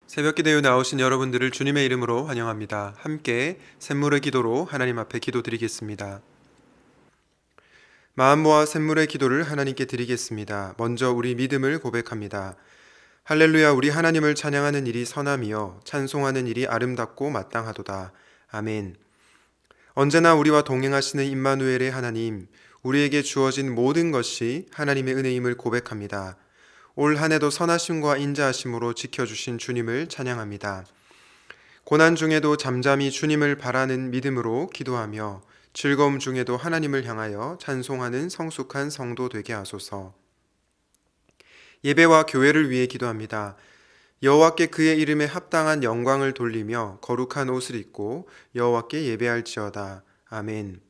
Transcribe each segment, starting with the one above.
새벽기도에 나오신 여러분들을 주님의 이름으로 환영합니다. 함께 샘물의 기도로 하나님 앞에 기도드리겠습니다. 마음 모아 샘물의 기도를 하나님께 드리겠습니다. 먼저 우리 믿음을 고백합니다. 할렐루야, 우리 하나님을 찬양하는 일이 선함이요 찬송하는 일이 아름답고 마땅하도다. 아멘. 언제나 우리와 동행하시는 임마누엘의 하나님, 우리에게 주어진 모든 것이 하나님의 은혜임을 고백합니다. 올 한 해도 선하심과 인자하심으로 지켜주신 주님을 찬양합니다. 고난 중에도 잠잠히 주님을 바라는 믿음으로 기도하며 즐거움 중에도 하나님을 향하여 찬송하는 성숙한 성도 되게 하소서. 예배와 교회를 위해 기도합니다. 여호와께 그의 이름에 합당한 영광을 돌리며 거룩한 옷을 입고 여호와께 예배할지어다. 아멘.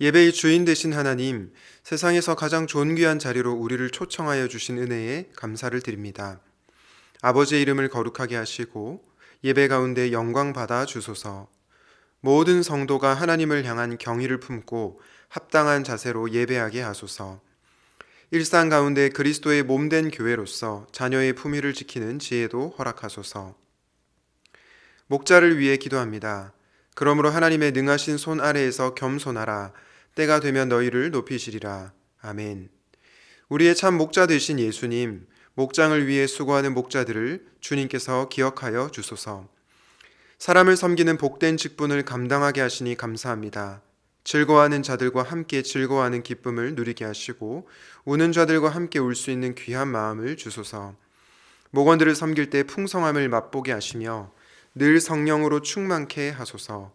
예배의 주인 되신 하나님, 세상에서 가장 존귀한 자리로 우리를 초청하여 주신 은혜에 감사를 드립니다. 아버지의 이름을 거룩하게 하시고 예배 가운데 영광 받아 주소서. 모든 성도가 하나님을 향한 경의를 품고 합당한 자세로 예배하게 하소서. 일상 가운데 그리스도의 몸된 교회로서 자녀의 품위를 지키는 지혜도 허락하소서. 목자를 위해 기도합니다. 그러므로 하나님의 능하신 손 아래에서 겸손하라. 때가 되면 너희를 높이시리라. 아멘. 우리의 참 목자 되신 예수님, 목장을 위해 수고하는 목자들을 주님께서 기억하여 주소서. 사람을 섬기는 복된 직분을 감당하게 하시니 감사합니다. 즐거워하는 자들과 함께 즐거워하는 기쁨을 누리게 하시고 우는 자들과 함께 울 수 있는 귀한 마음을 주소서. 목원들을 섬길 때 풍성함을 맛보게 하시며 늘 성령으로 충만케 하소서.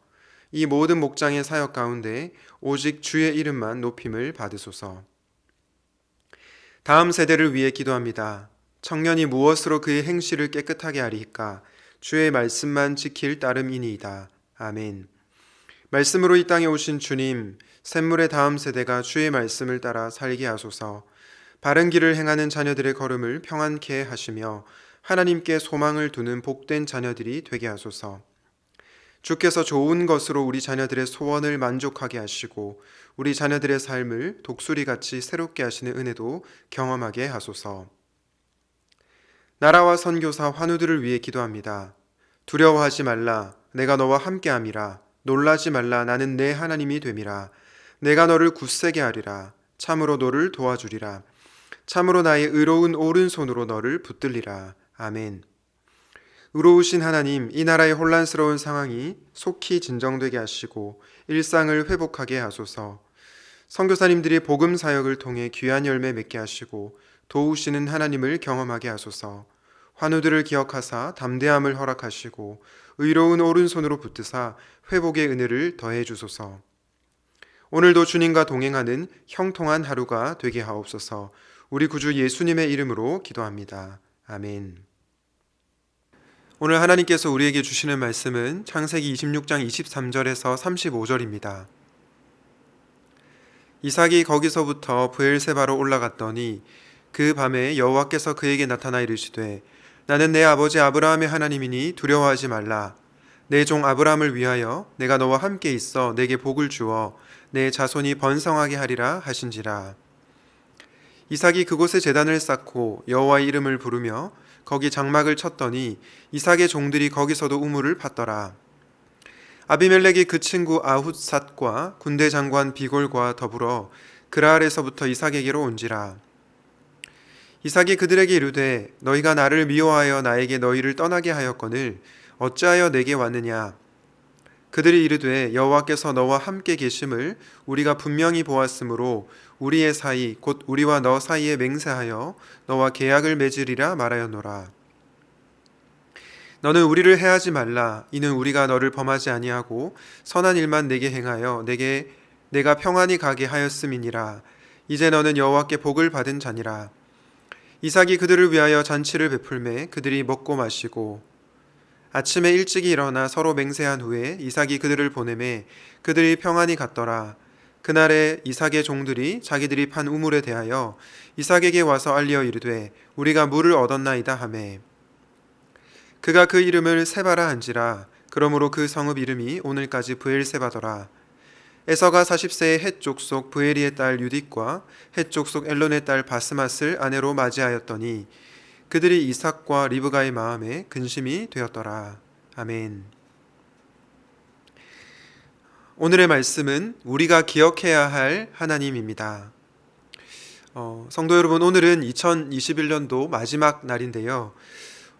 이 모든 목장의 사역 가운데 오직 주의 이름만 높임을 받으소서. 다음 세대를 위해 기도합니다. 청년이 무엇으로 그의 행실을 깨끗하게 하리이까? 주의 말씀만 지킬 따름이니이다. 아멘. 말씀으로 이 땅에 오신 주님, 샘물의 다음 세대가 주의 말씀을 따라 살게 하소서. 바른 길을 행하는 자녀들의 걸음을 평안케 하시며 하나님께 소망을 두는 복된 자녀들이 되게 하소서. 주께서 좋은 것으로 우리 자녀들의 소원을 만족하게 하시고 우리 자녀들의 삶을 독수리같이 새롭게 하시는 은혜도 경험하게 하소서. 나라와 선교사 환우들을 위해 기도합니다. 두려워하지 말라. 내가 너와 함께함이라. 놀라지 말라. 나는 내 하나님이 됨이라. 내가 너를 굳세게 하리라. 참으로 너를 도와주리라. 참으로 나의 의로운 오른손으로 너를 붙들리라. 아멘. 의로우신 하나님, 이 나라의 혼란스러운 상황이 속히 진정되게 하시고 일상을 회복하게 하소서. 선교사님들이 복음 사역을 통해 귀한 열매 맺게 하시고 도우시는 하나님을 경험하게 하소서. 환우들을 기억하사 담대함을 허락하시고 의로운 오른손으로 붙드사 회복의 은혜를 더해 주소서. 오늘도 주님과 동행하는 형통한 하루가 되게 하옵소서. 우리 구주 예수님의 이름으로 기도합니다. 아멘. 오늘 하나님께서 우리에게 주시는 말씀은 창세기 26장 23절에서 35절입니다. 이삭이 거기서부터 브엘세바로 올라갔더니 그 밤에 여호와께서 그에게 나타나 이르시되 나는 내 아버지 아브라함의 하나님이니 두려워하지 말라. 내 종 아브라함을 위하여 내가 너와 함께 있어 내게 복을 주어 내 자손이 번성하게 하리라 하신지라. 이삭이 그곳에 제단을 쌓고 여호와의 이름을 부르며 거기 장막을 쳤더니 이삭의 종들이 거기서도 우물을 팠더라. 아비멜렉이 그 친구 아훗삿과 군대 장관 비골과 더불어 그라알에서부터 이삭에게로 온지라. 이삭이 그들에게 이르되 너희가 나를 미워하여 나에게 너희를 떠나게 하였거늘 어찌하여 내게 왔느냐. 그들이 이르되 여호와께서 너와 함께 계심을 우리가 분명히 보았으므로 우리의 사이 곧 우리와 너 사이에 맹세하여 너와 계약을 맺으리라 말하였노라. 너는 우리를 해하지 말라. 이는 우리가 너를 범하지 아니하고 선한 일만 내게 행하여 내가 평안히 가게 하였음이니라. 이제 너는 여호와께 복을 받은 자니라. 이삭이 그들을 위하여 잔치를 베풀매 그들이 먹고 마시고 아침에 일찍이 일어나 서로 맹세한 후에 이삭이 그들을 보내매 그들이 평안히 갔더라. 그날에 이삭의 종들이 자기들이 판 우물에 대하여 이삭에게 와서 알리어 이르되 우리가 물을 얻었나이다 하매 그가 그 이름을 세바라 한지라. 그러므로 그 성읍 이름이 오늘까지 브엘세바더라. 에서가 40세의 헷 족속 브에리의 딸 유딧과 헷 족속 엘론의 딸 바스맛을 아내로 맞이하였더니 그들이 이삭과 리브가의 마음에 근심이 되었더라. 아멘. 오늘의 말씀은 우리가 기억해야 할 하나님입니다. 성도 여러분, 오늘은 2021년도 마지막 날인데요.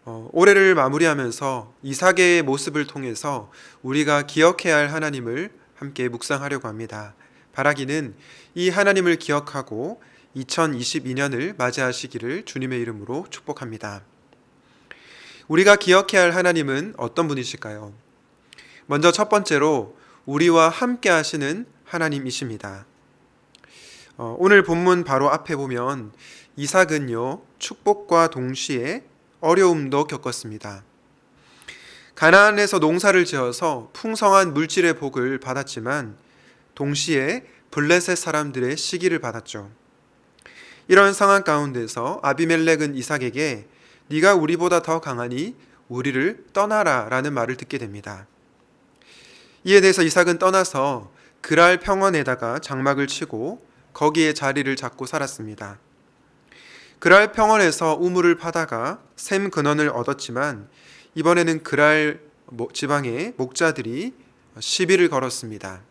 올해를 마무리하면서 이삭의 모습을 통해서 우리가 기억해야 할 하나님을 함께 묵상하려고 합니다. 바라기는 이 하나님을 기억하고 2022년을 맞이하시기를 주님의 이름으로 축복합니다. 우리가 기억해야 할 하나님은 어떤 분이실까요? 먼저 첫 번째로 우리와 함께 하시는 하나님이십니다. 오늘 본문 바로 앞에 보면 이삭은요, 축복과 동시에 어려움도 겪었습니다. 가나안에서 농사를 지어서 풍성한 물질의 복을 받았지만 동시에 블레셋 사람들의 시기를 받았죠. 이런 상황 가운데서 아비멜렉은 이삭에게 네가 우리보다 더 강하니 우리를 떠나라 라는 말을 듣게 됩니다. 이에 대해서 이삭은 떠나서 그랄 평원에다가 장막을 치고 거기에 자리를 잡고 살았습니다. 그랄 평원에서 우물을 파다가 샘 근원을 얻었지만 이번에는 그랄 지방의 목자들이 시비를 걸었습니다.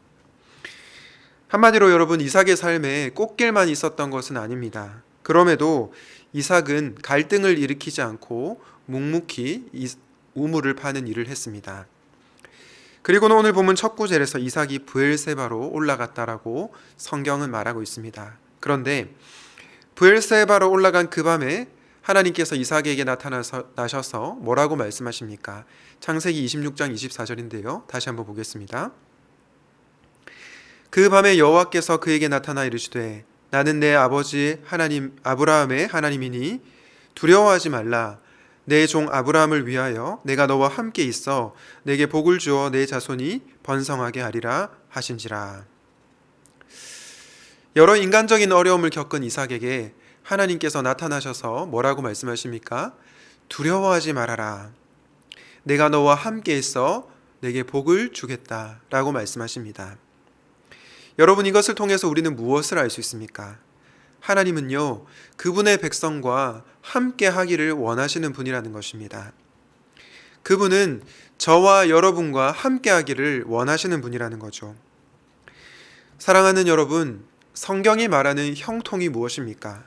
한마디로 여러분, 이삭의 삶에 꽃길만 있었던 것은 아닙니다. 그럼에도 이삭은 갈등을 일으키지 않고 묵묵히 우물을 파는 일을 했습니다. 그리고는 오늘 보면 첫 구절에서 이삭이 브엘세바로 올라갔다라고 성경은 말하고 있습니다. 그런데 브엘세바로 올라간 그 밤에 하나님께서 이삭에게 나타나셔서 뭐라고 말씀하십니까? 창세기 26장 24절인데요. 다시 한번 보겠습니다. 그 밤에 여호와께서 그에게 나타나 이르시되 나는 내 아버지 하나님 아브라함의 하나님이니 두려워하지 말라. 내 종 아브라함을 위하여 내가 너와 함께 있어 내게 복을 주어 내 자손이 번성하게 하리라 하신지라. 여러 인간적인 어려움을 겪은 이삭에게 하나님께서 나타나셔서 뭐라고 말씀하십니까? 두려워하지 말아라. 내가 너와 함께 있어 내게 복을 주겠다 라고 말씀하십니다. 여러분, 이것을 통해서 우리는 무엇을 알 수 있습니까? 하나님은요, 그분의 백성과 함께 하기를 원하시는 분이라는 것입니다. 그분은 저와 여러분과 함께 하기를 원하시는 분이라는 거죠. 사랑하는 여러분, 성경이 말하는 형통이 무엇입니까?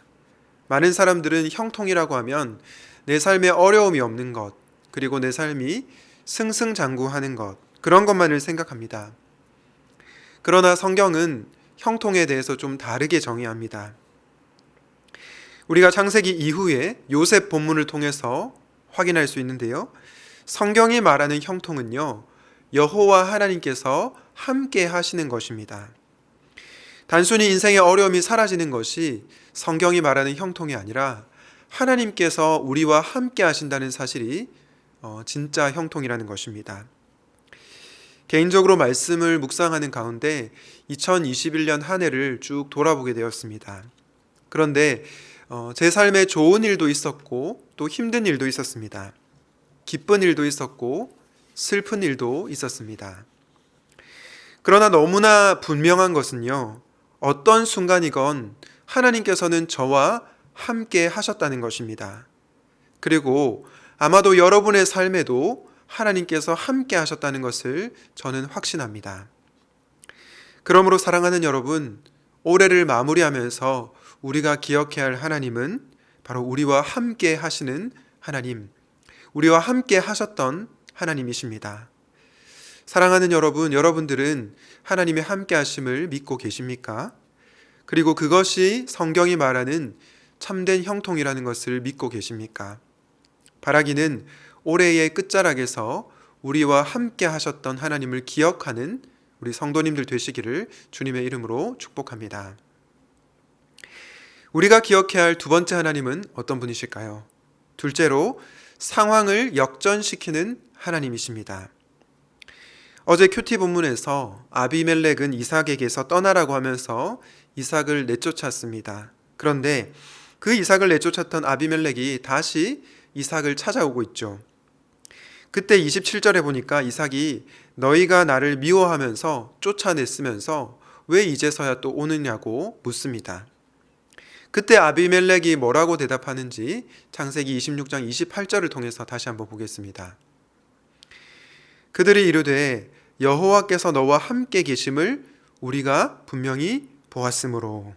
많은 사람들은 형통이라고 하면 내 삶에 어려움이 없는 것, 그리고 내 삶이 승승장구하는 것, 그런 것만을 생각합니다. 그러나 성경은 형통에 대해서 좀 다르게 정의합니다. 우리가 창세기 이후에 요셉 본문을 통해서 확인할 수 있는데요. 성경이 말하는 형통은요, 여호와 하나님께서 함께 하시는 것입니다. 단순히 인생의 어려움이 사라지는 것이 성경이 말하는 형통이 아니라 하나님께서 우리와 함께 하신다는 사실이 진짜 형통이라는 것입니다. 개인적으로 말씀을 묵상하는 가운데 2021년 한 해를 쭉 돌아보게 되었습니다. 그런데 제 삶에 좋은 일도 있었고 또 힘든 일도 있었습니다. 기쁜 일도 있었고 슬픈 일도 있었습니다. 그러나 너무나 분명한 것은요, 어떤 순간이건 하나님께서는 저와 함께 하셨다는 것입니다. 그리고 아마도 여러분의 삶에도 하나님께서 함께 하셨다는 것을 저는 확신합니다. 그러므로 사랑하는 여러분, 올해를 마무리하면서 우리가 기억해야 할 하나님은 바로 우리와 함께 하시는 하나님, 우리와 함께 하셨던 하나님이십니다. 사랑하는 여러분, 여러분들은 하나님의 함께 하심을 믿고 계십니까? 그리고 그것이 성경이 말하는 참된 형통이라는 것을 믿고 계십니까? 바라기는 올해의 끝자락에서 우리와 함께 하셨던 하나님을 기억하는 우리 성도님들 되시기를 주님의 이름으로 축복합니다. 우리가 기억해야 할 두 번째 하나님은 어떤 분이실까요? 둘째로 상황을 역전시키는 하나님이십니다. 어제 큐티 본문에서 아비멜렉은 이삭에게서 떠나라고 하면서 이삭을 내쫓았습니다. 그런데 그 이삭을 내쫓았던 아비멜렉이 다시 이삭을 찾아오고 있죠. 그때 27절에 보니까 이삭이 너희가 나를 미워하면서 쫓아냈으면서 왜 이제서야 또 오느냐고 묻습니다. 그때 아비멜렉이 뭐라고 대답하는지 창세기 26장 28절을 통해서 다시 한번 보겠습니다. 그들이 이르되 여호와께서 너와 함께 계심을 우리가 분명히 보았으므로.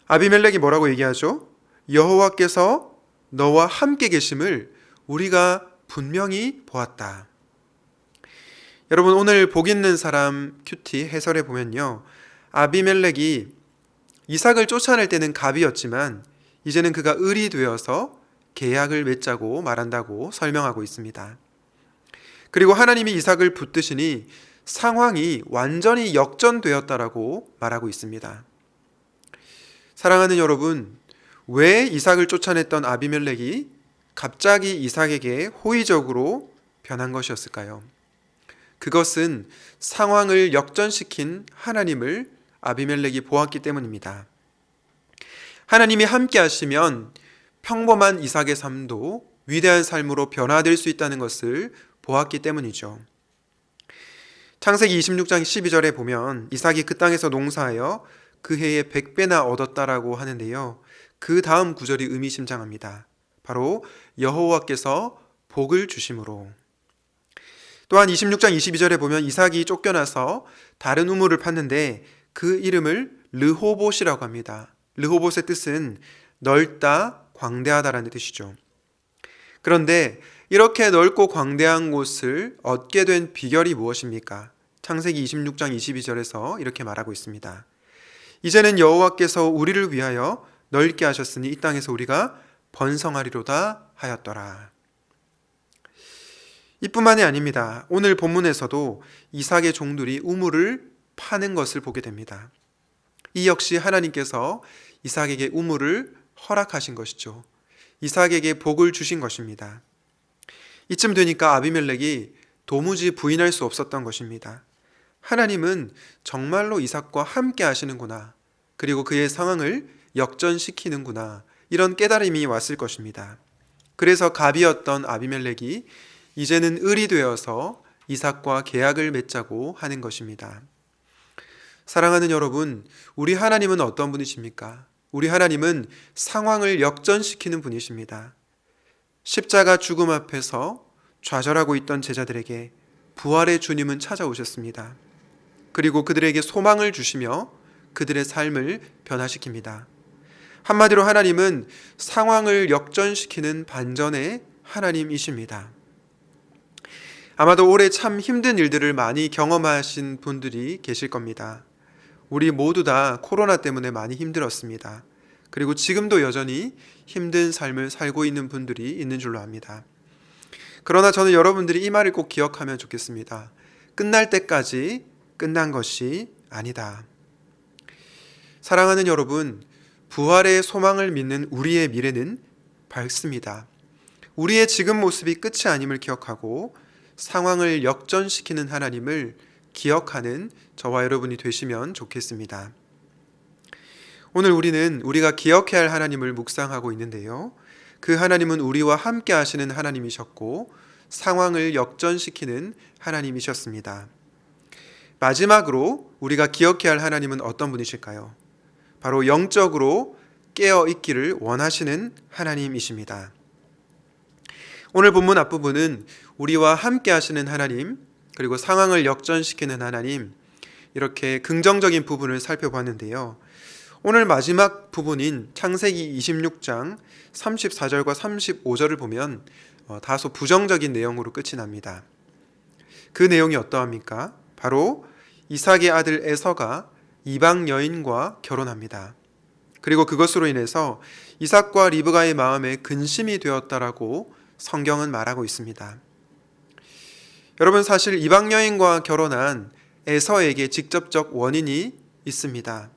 아비멜렉이 뭐라고 얘기하죠? 여호와께서 너와 함께 계심을 우리가 분명히 보았다. 여러분, 오늘 복 있는 사람 큐티 해설에 보면요, 아비멜렉이 이삭을 쫓아낼 때는 갑이었지만 이제는 그가 을이 되어서 계약을 맺자고 말한다고 설명하고 있습니다. 그리고 하나님이 이삭을 붙드시니 상황이 완전히 역전되었다라고 말하고 있습니다. 사랑하는 여러분, 왜 이삭을 쫓아냈던 아비멜렉이 갑자기 이삭에게 호의적으로 변한 것이었을까요? 그것은 상황을 역전시킨 하나님을 아비멜렉이 보았기 때문입니다. 하나님이 함께 하시면 평범한 이삭의 삶도 위대한 삶으로 변화될 수 있다는 것을 보았기 때문이죠. 창세기 26장 12절에 보면 이삭이 그 땅에서 농사하여 그 해에 100배나 얻었다라고 하는데요, 그 다음 구절이 의미심장합니다. 바로 여호와께서 복을 주심으로. 또한 26장 22절에 보면 이삭이 쫓겨나서 다른 우물을 팠는데 그 이름을 르호봇이라고 합니다. 르호봇의 뜻은 넓다, 광대하다라는 뜻이죠. 그런데 이렇게 넓고 광대한 곳을 얻게 된 비결이 무엇입니까? 창세기 26장 22절에서 이렇게 말하고 있습니다. 이제는 여호와께서 우리를 위하여 넓게 하셨으니 이 땅에서 우리가 번성하리로다 하였더라. 이뿐만이 아닙니다. 오늘 본문에서도 이삭의 종들이 우물을 파는 것을 보게 됩니다. 이 역시 하나님께서 이삭에게 우물을 허락하신 것이죠. 이삭에게 복을 주신 것입니다. 이쯤 되니까 아비멜렉이 도무지 부인할 수 없었던 것입니다. 하나님은 정말로 이삭과 함께 하시는구나. 그리고 그의 상황을 역전시키는구나. 이런 깨달음이 왔을 것입니다. 그래서 갑이었던 아비멜렉이 이제는 을이 되어서 이삭과 계약을 맺자고 하는 것입니다. 사랑하는 여러분, 우리 하나님은 어떤 분이십니까? 우리 하나님은 상황을 역전시키는 분이십니다. 십자가 죽음 앞에서 좌절하고 있던 제자들에게 부활의 주님은 찾아오셨습니다. 그리고 그들에게 소망을 주시며 그들의 삶을 변화시킵니다. 한마디로 하나님은 상황을 역전시키는 반전의 하나님이십니다. 아마도 올해 참 힘든 일들을 많이 경험하신 분들이 계실 겁니다. 우리 모두 다 코로나 때문에 많이 힘들었습니다. 그리고 지금도 여전히 힘든 삶을 살고 있는 분들이 있는 줄로 압니다. 그러나 저는 여러분들이 이 말을 꼭 기억하면 좋겠습니다. 끝날 때까지 끝난 것이 아니다. 사랑하는 여러분, 부활의 소망을 믿는 우리의 미래는 밝습니다. 우리의 지금 모습이 끝이 아님을 기억하고 상황을 역전시키는 하나님을 기억하는 저와 여러분이 되시면 좋겠습니다. 오늘 우리는 우리가 기억해야 할 하나님을 묵상하고 있는데요, 그 하나님은 우리와 함께 하시는 하나님이셨고 상황을 역전시키는 하나님이셨습니다. 마지막으로 우리가 기억해야 할 하나님은 어떤 분이실까요? 바로 영적으로 깨어 있기를 원하시는 하나님이십니다. 오늘 본문 앞부분은 우리와 함께 하시는 하나님, 그리고 상황을 역전시키는 하나님, 이렇게 긍정적인 부분을 살펴봤는데요. 오늘 마지막 부분인 창세기 26장 34절과 35절을 보면 다소 부정적인 내용으로 끝이 납니다. 그 내용이 어떠합니까? 바로 이삭의 아들 에서가 이방 여인과 결혼합니다. 그리고 그것으로 인해서 이삭과 리브가의 마음에 근심이 되었다라고 성경은 말하고 있습니다. 여러분, 사실 이방 여인과 결혼한 에서에게 직접적 원인이 있습니다.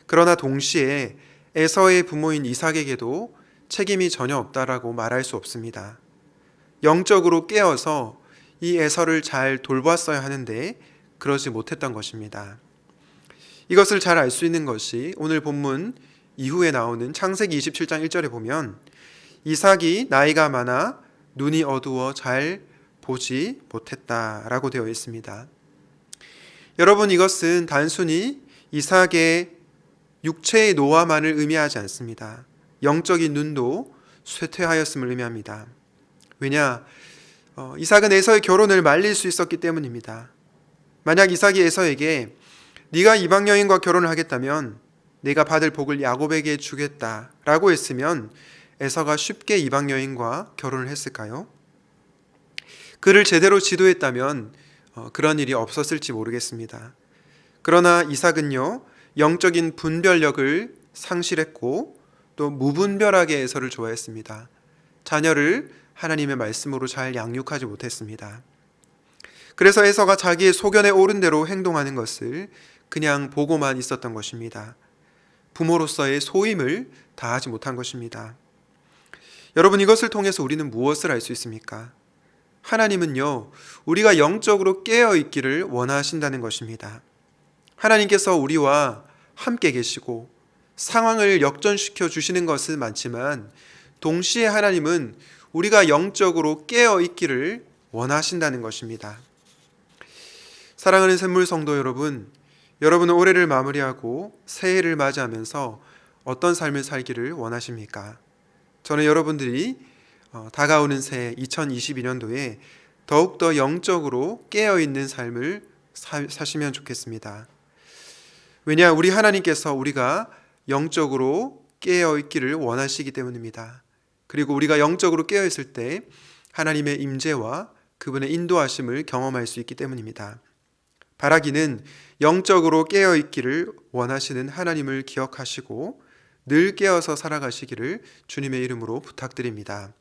그러나 동시에 에서의 부모인 이삭에게도 책임이 전혀 없다라고 말할 수 없습니다. 영적으로 깨어서 이 에서를 잘 돌봤어야 하는데 그러지 못했던 것입니다. 이것을 잘 알 수 있는 것이 오늘 본문 이후에 나오는 창세기 27장 1절에 보면 이삭이 나이가 많아 눈이 어두워 잘 보지 못했다라고 되어 있습니다. 여러분, 이것은 단순히 이삭의 육체의 노화만을 의미하지 않습니다. 영적인 눈도 쇠퇴하였음을 의미합니다. 왜냐? 이삭은 에서의 결혼을 말릴 수 있었기 때문입니다. 만약 이삭이 에서에게 네가 이방 여인과 결혼을 하겠다면 내가 받을 복을 야곱에게 주겠다라고 했으면 에서가 쉽게 이방 여인과 결혼을 했을까요? 그를 제대로 지도했다면 그런 일이 없었을지 모르겠습니다. 그러나 이삭은요, 영적인 분별력을 상실했고 또 무분별하게 에서를 좋아했습니다. 자녀를 하나님의 말씀으로 잘 양육하지 못했습니다. 그래서 에서가 자기의 소견에 오른 대로 행동하는 것을 그냥 보고만 있었던 것입니다. 부모로서의 소임을 다하지 못한 것입니다. 여러분, 이것을 통해서 우리는 무엇을 알 수 있습니까? 하나님은요, 우리가 영적으로 깨어 있기를 원하신다는 것입니다. 하나님께서 우리와 함께 계시고 상황을 역전시켜 주시는 것은 많지만 동시에 하나님은 우리가 영적으로 깨어 있기를 원하신다는 것입니다. 사랑하는 샘물 성도 여러분, 여러분은 올해를 마무리하고 새해를 맞이하면서 어떤 삶을 살기를 원하십니까? 저는 여러분들이 다가오는 새해 2022년도에 더욱더 영적으로 깨어있는 삶을 사시면 좋겠습니다. 왜냐, 우리 하나님께서 우리가 영적으로 깨어있기를 원하시기 때문입니다. 그리고 우리가 영적으로 깨어있을 때 하나님의 임재와 그분의 인도하심을 경험할 수 있기 때문입니다. 바라기는 영적으로 깨어있기를 원하시는 하나님을 기억하시고 늘 깨어서 살아가시기를 주님의 이름으로 부탁드립니다.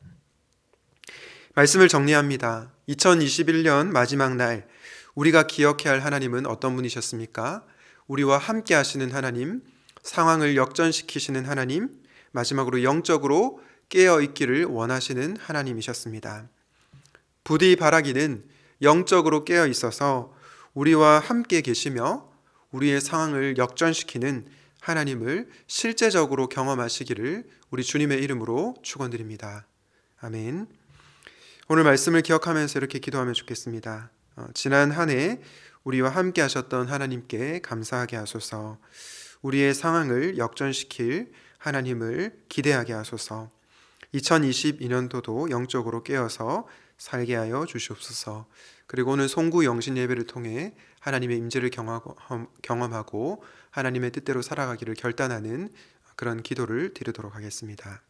말씀을 정리합니다. 2021년 마지막 날 우리가 기억해야 할 하나님은 어떤 분이셨습니까? 우리와 함께 하시는 하나님, 상황을 역전시키시는 하나님, 마지막으로 영적으로 깨어있기를 원하시는 하나님이셨습니다. 부디 바라기는 영적으로 깨어있어서 우리와 함께 계시며 우리의 상황을 역전시키는 하나님을 실제적으로 경험하시기를 우리 주님의 이름으로 축원드립니다. 아멘. 오늘 말씀을 기억하면서 이렇게 기도하면 좋겠습니다. 지난 한 해 우리와 함께 하셨던 하나님께 감사하게 하소서. 우리의 상황을 역전시킬 하나님을 기대하게 하소서. 2022년도도 영적으로 깨어서 살게 하여 주시옵소서. 그리고 오늘 송구 영신 예배를 통해 하나님의 임재를 경험하고 하나님의 뜻대로 살아가기를 결단하는 그런 기도를 드리도록 하겠습니다.